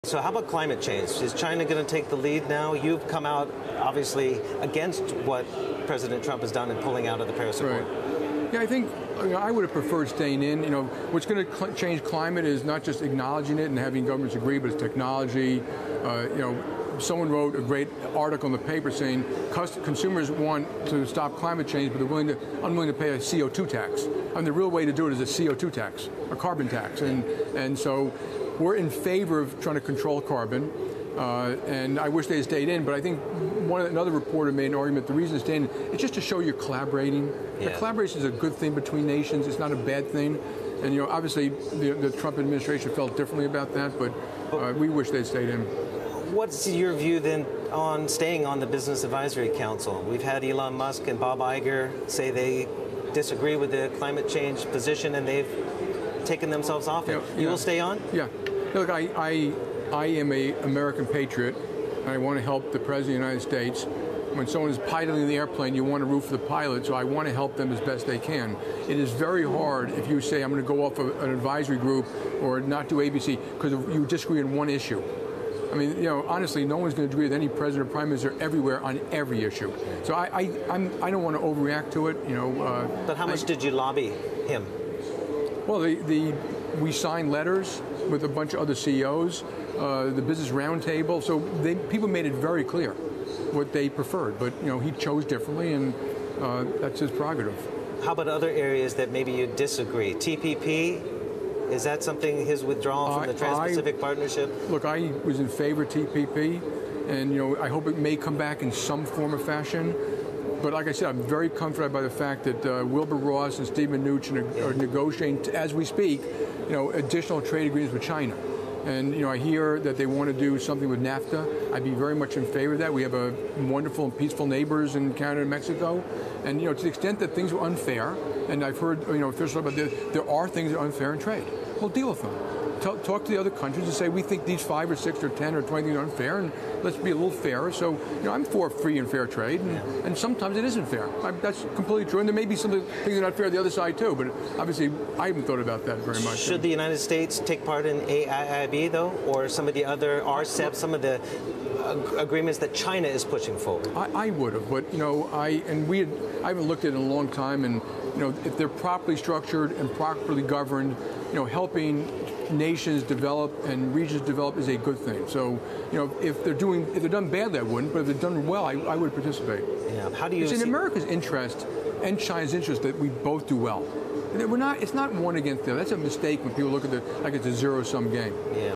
So how about climate change? Is China going to take the lead now? You've come out, obviously, against what President Trump has done in pulling out of the Paris Accord. Right. Yeah, I think I would have preferred staying in. What's going to change climate is not just acknowledging it and having governments agree, but it's technology. Someone wrote a great article in the paper saying consumers want to stop climate change, but they're unwilling to pay a CO2 tax. And the real way to do it is a CO2 tax, a carbon tax. And so we're in favor of trying to control carbon. And I wish they had stayed in, but I think another reporter made an argument, the reason to stay in is just to show you're collaborating. Yeah. The collaboration is a good thing between nations, it's not a bad thing. And obviously the Trump administration felt differently about that, but we wish they'd stayed in. What's your view then on staying on the Business Advisory Council? We've had Elon Musk and Bob Iger say they disagree with the climate change position and they've taken themselves off it. You will stay on? Yeah. Look, I am an American patriot, and I want to help the President of the United States. When someone is piloting the airplane, you want to root for the pilot, so I want to help them as best they can. It is very hard if you say, I'm going to go off of an advisory group or not do ABC, because you disagree on one issue. I mean, honestly, no one's going to agree with any president or prime minister everywhere on every issue. So I don't want to overreact to it. But how much did you lobby him? Well, we signed letters with a bunch of other CEOs, the Business Roundtable. So people made it very clear what they preferred. But he chose differently, and that's his prerogative. How about other areas that maybe you disagree? TPP. Is that something, his withdrawal from the Trans-Pacific Partnership? Look, I was in favor of TPP, and I hope it may come back in some form or fashion. But like I said, I'm very comforted by the fact that Wilbur Ross and Stephen Mnuchin are negotiating, as we speak, additional trade agreements with China. And I hear that they want to do something with NAFTA. I'd be very much in favor of that. We have a wonderful and peaceful neighbors in Canada and Mexico. And to the extent that things are unfair, and I've heard officials about this, there are things that are unfair in trade. We'll deal with them. Talk to the other countries and say, we think these 5 or 6 or 10 or 20 things are unfair, and let's be a little fairer. So, I'm for free and fair trade, and sometimes it isn't fair. That's completely true, and there may be some things that are not fair on the other side too, but obviously I haven't thought about that very much. Should the United States take part in AIIB, though, or some of the other RCEP, some of the agreements that China is pushing forward? I would have, but I haven't looked at it in a long time, and if they're properly structured and properly governed, helping nations develop and regions develop is a good thing. So, if they're done badly, I wouldn't. But if they're done well, I would participate. Yeah. How do you? It's in America's interest and China's interest that we both do well. It's not one against the other. That's a mistake when people look at it like it's a zero-sum game. Yeah.